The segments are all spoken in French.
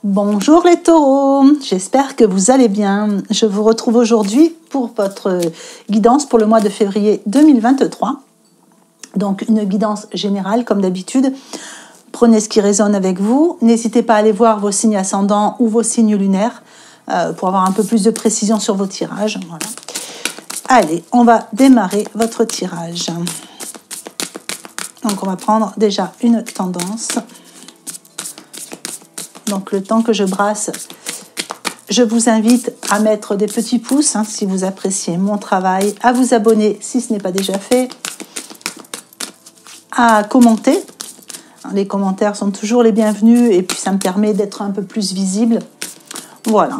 Bonjour les taureaux, j'espère que vous allez bien. Je vous retrouve aujourd'hui pour votre guidance pour le mois de février 2023. Donc une guidance générale comme d'habitude. Prenez ce qui résonne avec vous. N'hésitez pas à aller voir vos signes ascendants ou vos signes lunaires pour avoir un peu plus de précision sur vos tirages. Voilà. Allez, on va démarrer votre tirage. Donc on va prendre déjà une tendance. Donc le temps que je brasse, je vous invite à mettre des petits pouces si vous appréciez mon travail, à vous abonner si ce n'est pas déjà fait, à commenter. Les commentaires sont toujours les bienvenus et puis ça me permet d'être un peu plus visible. Voilà.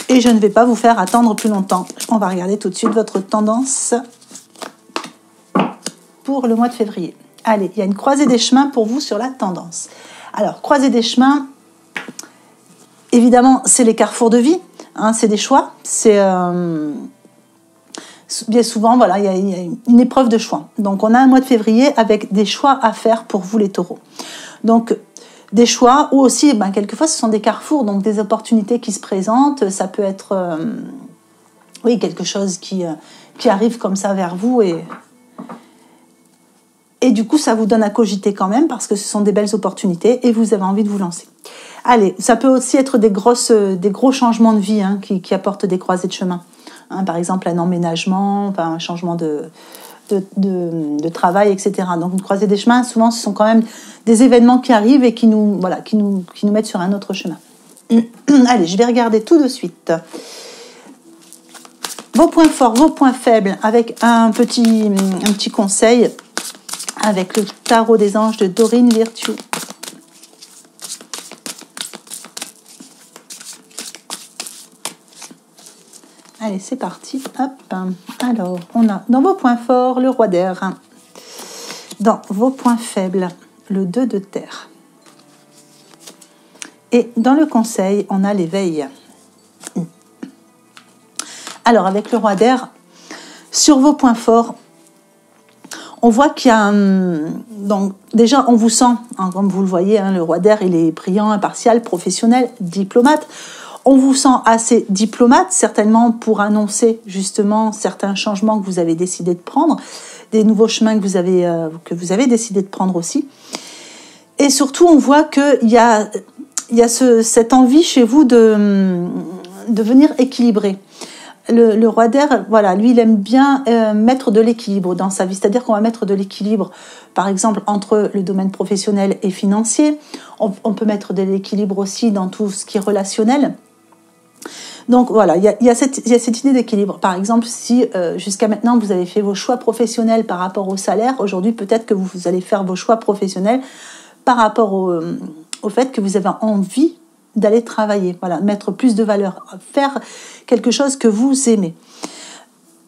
Et je ne vais pas vous faire attendre plus longtemps. On va regarder tout de suite votre tendance pour le mois de février. Allez, il y a une croisée des chemins pour vous sur la tendance. Alors, croisée des chemins, évidemment, c'est les carrefours de vie, c'est des choix, c'est bien souvent, voilà, il y a une épreuve de choix. Donc, on a un mois de février avec des choix à faire pour vous les taureaux. Donc, des choix ou aussi, quelquefois, ce sont des carrefours, donc des opportunités qui se présentent. Ça peut être, quelque chose qui arrive comme ça vers vous et du coup, ça vous donne à cogiter quand même parce que ce sont des belles opportunités et vous avez envie de vous lancer. Allez, ça peut aussi être des gros changements de vie qui apportent des croisées de chemin. Par exemple, un emménagement, un changement de travail, etc. Donc, une croisée des chemins, souvent, ce sont quand même des événements qui arrivent et qui nous mettent sur un autre chemin. Allez, je vais regarder tout de suite vos points forts, vos points faibles avec un petit conseil avec le tarot des anges de Dorine Virtue. Allez, c'est parti. Hop. Alors, on a dans vos points forts le roi d'air. Dans vos points faibles, le 2 de terre. Et dans le conseil, on a l'éveil. Alors, avec le roi d'air, sur vos points forts, on voit qu'il y a donc déjà on vous sent, comme vous le voyez, le roi d'air il est brillant, impartial, professionnel, diplomate. On vous sent assez diplomate, certainement pour annoncer justement certains changements que vous avez décidé de prendre, des nouveaux chemins que vous avez décidé de prendre aussi. Et surtout, on voit qu'il y a cette envie chez vous de venir équilibrer. Le roi d'air, voilà, lui, il aime bien mettre de l'équilibre dans sa vie. C'est-à-dire qu'on va mettre de l'équilibre, par exemple, entre le domaine professionnel et financier. On peut mettre de l'équilibre aussi dans tout ce qui est relationnel. Donc voilà, il y a cette idée d'équilibre. Par exemple, si jusqu'à maintenant, vous avez fait vos choix professionnels par rapport au salaire, aujourd'hui, peut-être que vous allez faire vos choix professionnels par rapport au fait que vous avez envie d'aller travailler, voilà, mettre plus de valeur, faire quelque chose que vous aimez.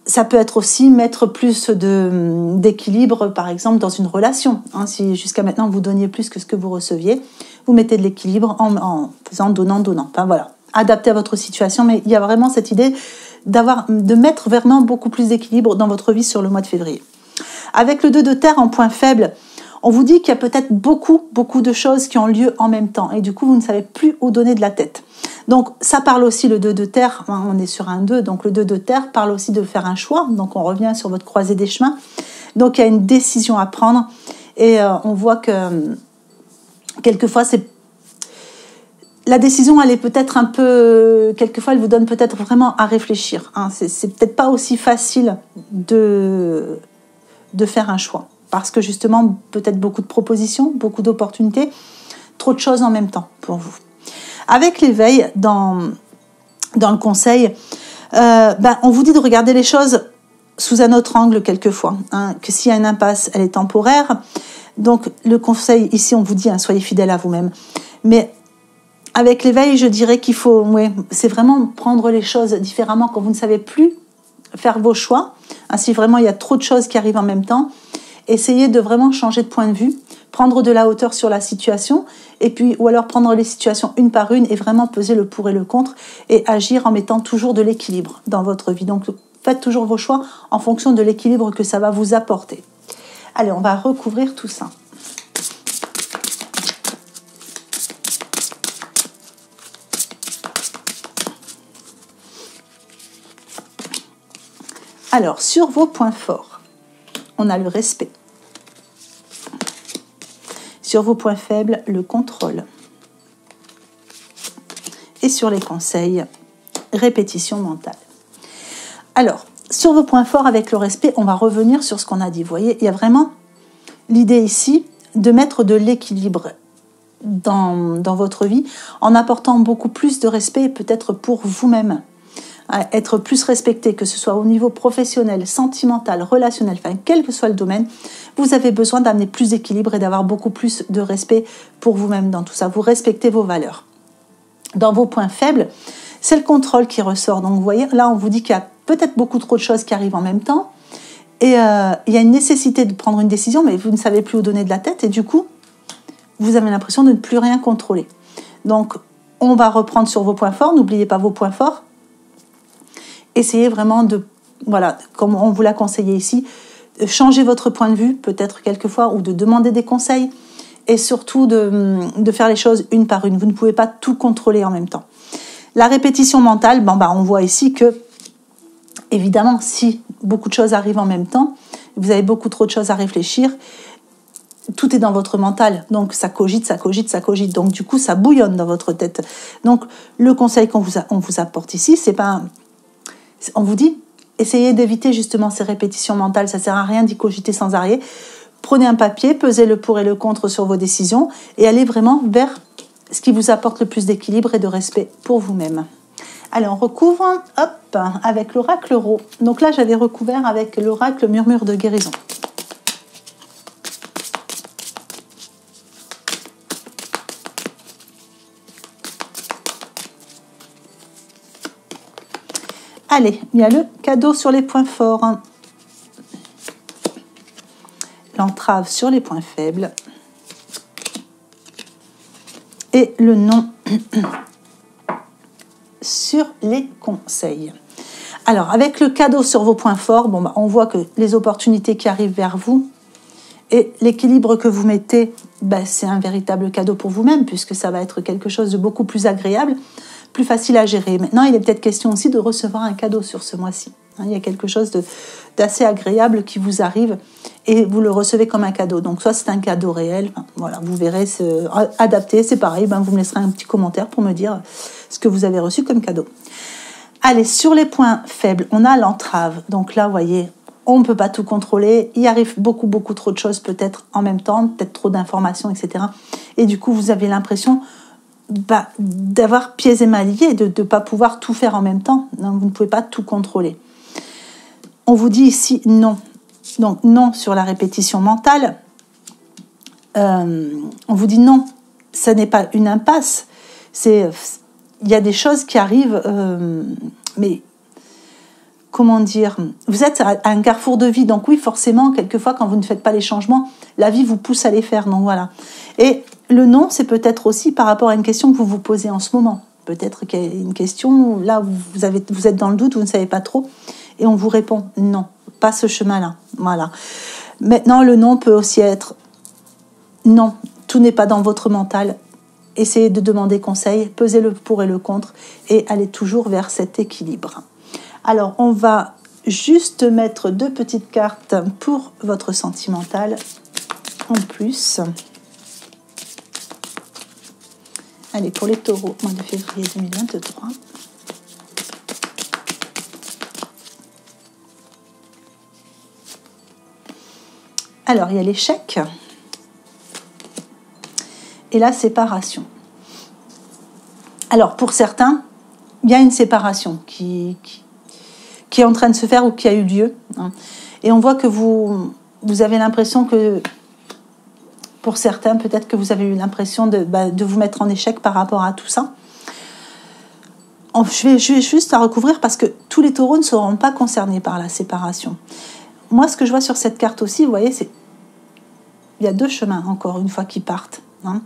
Ça peut être aussi mettre plus d'équilibre, par exemple, dans une relation. Si jusqu'à maintenant, vous donniez plus que ce que vous receviez, vous mettez de l'équilibre en faisant donnant. Enfin, voilà, adapté à votre situation, mais il y a vraiment cette idée de mettre vraiment beaucoup plus d'équilibre dans votre vie sur le mois de février. Avec le 2 de terre en point faible, on vous dit qu'il y a peut-être beaucoup de choses qui ont lieu en même temps et du coup, vous ne savez plus où donner de la tête. Donc, ça parle aussi, le 2 de terre, on est sur un 2, donc le 2 de terre parle aussi de faire un choix. Donc, on revient sur votre croisée des chemins. Donc, il y a une décision à prendre et on voit que quelquefois, la décision, elle est peut-être un peu... Quelquefois, elle vous donne peut-être vraiment à réfléchir. C'est peut-être pas aussi facile de faire un choix. Parce que justement, peut-être beaucoup de propositions, beaucoup d'opportunités, trop de choses en même temps pour vous. Avec l'éveil, dans le conseil, on vous dit de regarder les choses sous un autre angle quelquefois. Que s'il y a une impasse, elle est temporaire. Donc, le conseil, ici, on vous dit, soyez fidèle à vous-même. Mais avec l'éveil, je dirais qu'il faut... c'est vraiment prendre les choses différemment quand vous ne savez plus faire vos choix. Si vraiment, il y a trop de choses qui arrivent en même temps, essayez de vraiment changer de point de vue, prendre de la hauteur sur la situation, ou alors prendre les situations une par une et vraiment peser le pour et le contre et agir en mettant toujours de l'équilibre dans votre vie. Donc, faites toujours vos choix en fonction de l'équilibre que ça va vous apporter. Allez, on va recouvrir tout ça. Alors, sur vos points forts, on a le respect. Sur vos points faibles, le contrôle. Et sur les conseils, répétition mentale. Alors, sur vos points forts avec le respect, on va revenir sur ce qu'on a dit. Vous voyez, il y a vraiment l'idée ici de mettre de l'équilibre dans votre vie en apportant beaucoup plus de respect peut-être pour vous-même. Être plus respecté, que ce soit au niveau professionnel, sentimental, relationnel, enfin quel que soit le domaine, vous avez besoin d'amener plus d'équilibre et d'avoir beaucoup plus de respect pour vous-même dans tout ça. Vous respectez vos valeurs. Dans vos points faibles, c'est le contrôle qui ressort. Donc vous voyez, là on vous dit qu'il y a peut-être beaucoup trop de choses qui arrivent en même temps et il y a une nécessité de prendre une décision, mais vous ne savez plus où donner de la tête et du coup, vous avez l'impression de ne plus rien contrôler. Donc on va reprendre sur vos points forts, n'oubliez pas vos points forts. Essayez vraiment de, voilà, comme on vous l'a conseillé ici, changer votre point de vue, peut-être quelquefois, ou de demander des conseils, et surtout de faire les choses une par une. Vous ne pouvez pas tout contrôler en même temps. La répétition mentale, on voit ici que, évidemment, si beaucoup de choses arrivent en même temps, vous avez beaucoup trop de choses à réfléchir, tout est dans votre mental, donc ça cogite, donc du coup ça bouillonne dans votre tête. Donc le conseil qu'on vous apporte ici, c'est pas... On vous dit, essayez d'éviter justement ces répétitions mentales, ça ne sert à rien d'y cogiter sans arrêt. Prenez un papier, pesez le pour et le contre sur vos décisions et allez vraiment vers ce qui vous apporte le plus d'équilibre et de respect pour vous-même. Allez, on recouvre avec l'oracle Rho. Donc là, j'avais recouvert avec l'oracle Murmure de guérison. Allez, il y a le cadeau sur les points forts, l'entrave sur les points faibles et le non sur les conseils. Alors, avec le cadeau sur vos points forts, on voit que les opportunités qui arrivent vers vous et l'équilibre que vous mettez, c'est un véritable cadeau pour vous-même puisque ça va être quelque chose de beaucoup plus agréable, plus facile à gérer. Maintenant, il est peut-être question aussi de recevoir un cadeau sur ce mois-ci. Il y a quelque chose d'assez agréable qui vous arrive et vous le recevez comme un cadeau. Donc, soit c'est un cadeau réel, voilà, vous verrez, adapté, c'est pareil, vous me laisserez un petit commentaire pour me dire ce que vous avez reçu comme cadeau. Allez, sur les points faibles, on a l'entrave. Donc là, vous voyez, on ne peut pas tout contrôler. Il arrive beaucoup trop de choses peut-être en même temps, peut-être trop d'informations, etc. Et du coup, vous avez l'impression d'avoir pieds et mains liés, de ne pas pouvoir tout faire en même temps. Donc, vous ne pouvez pas tout contrôler. On vous dit ici non. Donc non sur la répétition mentale. On vous dit non, ce n'est pas une impasse. Il y a des choses qui arrivent, mais comment dire, vous êtes à un carrefour de vie. Donc oui, forcément, quelquefois, quand vous ne faites pas les changements, la vie vous pousse à les faire. Donc voilà. Et le non, c'est peut-être aussi par rapport à une question que vous vous posez en ce moment. Peut-être qu'il y a une question où là, vous êtes dans le doute, vous ne savez pas trop, et on vous répond non, pas ce chemin-là. Voilà. Maintenant, le non peut aussi être non, tout n'est pas dans votre mental. Essayez de demander conseil, pesez le pour et le contre, et allez toujours vers cet équilibre. Alors, on va juste mettre 2 petites cartes pour votre sentimental en plus. Allez, pour les taureaux, mois de février 2023. Alors, il y a l'échec et la séparation. Alors, pour certains, il y a une séparation qui est en train de se faire ou qui a eu lieu. Et on voit que vous avez l'impression que, pour certains, peut-être que vous avez eu l'impression de vous mettre en échec par rapport à tout ça. Je vais juste à recouvrir parce que tous les taureaux ne seront pas concernés par la séparation. Moi, ce que je vois sur cette carte aussi, vous voyez, il y a 2 chemins, encore une fois, qui partent. Il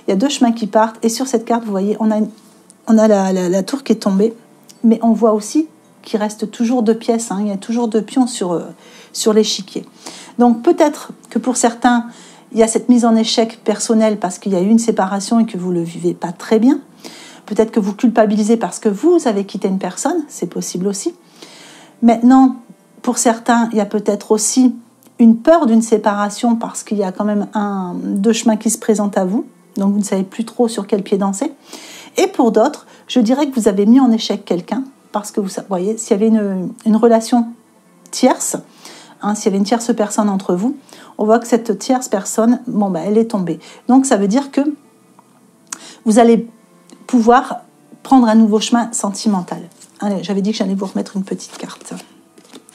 y a 2 chemins qui partent. Et sur cette carte, vous voyez, on a la tour qui est tombée, mais on voit aussi qu'il reste toujours 2 pièces. Il y a toujours 2 pions sur l'échiquier. Donc, peut-être que pour certains, il y a cette mise en échec personnelle parce qu'il y a eu une séparation et que vous ne le vivez pas très bien. Peut-être que vous culpabilisez parce que vous avez quitté une personne, c'est possible aussi. Maintenant, Pour certains, il y a peut-être aussi une peur d'une séparation parce qu'il y a quand même deux chemins qui se présentent à vous. Donc, vous ne savez plus trop sur quel pied danser. Et pour d'autres, je dirais que vous avez mis en échec quelqu'un parce que vous voyez, s'il y avait une relation tierce, s'il y avait une tierce personne entre vous, on voit que cette tierce personne, elle est tombée. Donc, ça veut dire que vous allez pouvoir prendre un nouveau chemin sentimental. Allez, j'avais dit que j'allais vous remettre une petite carte.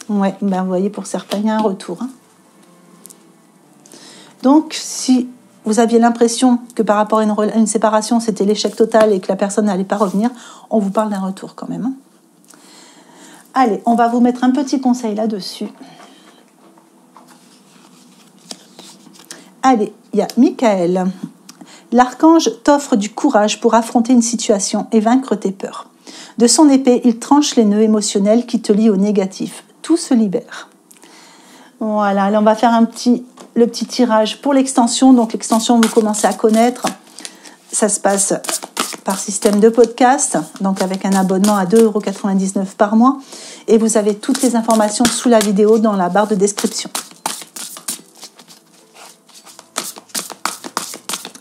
Ouais, vous voyez, pour certains, il y a un retour. Donc, si vous aviez l'impression que par rapport à une séparation, c'était l'échec total et que la personne n'allait pas revenir, on vous parle d'un retour quand même. Allez, on va vous mettre un petit conseil là-dessus. Allez, il y a Michael. L'archange t'offre du courage pour affronter une situation et vaincre tes peurs. De son épée, il tranche les nœuds émotionnels qui te lient au négatif. Tout se libère. Voilà, là on va faire le petit tirage pour l'extension. Donc l'extension, vous commencez à connaître. Ça se passe par système de podcast, donc avec un abonnement à 2,99 € par mois. Et vous avez toutes les informations sous la vidéo dans la barre de description.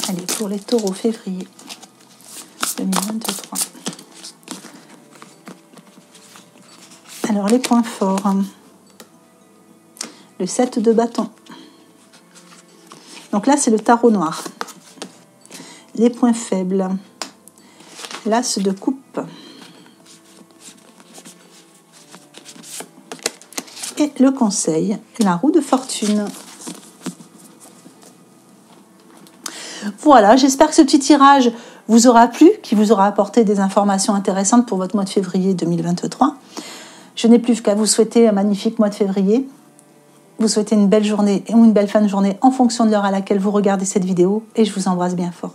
Allez, pour les taureaux, février 2023. Alors, les points forts. Le 7 de bâton. Donc là, c'est le tarot noir. Les points faibles. L'as de coupe. Et le conseil, la roue de fortune. Voilà, j'espère que ce petit tirage vous aura plu, qui vous aura apporté des informations intéressantes pour votre mois de février 2023. Je n'ai plus qu'à vous souhaiter un magnifique mois de février. Vous souhaitez une belle journée ou une belle fin de journée en fonction de l'heure à laquelle vous regardez cette vidéo et je vous embrasse bien fort.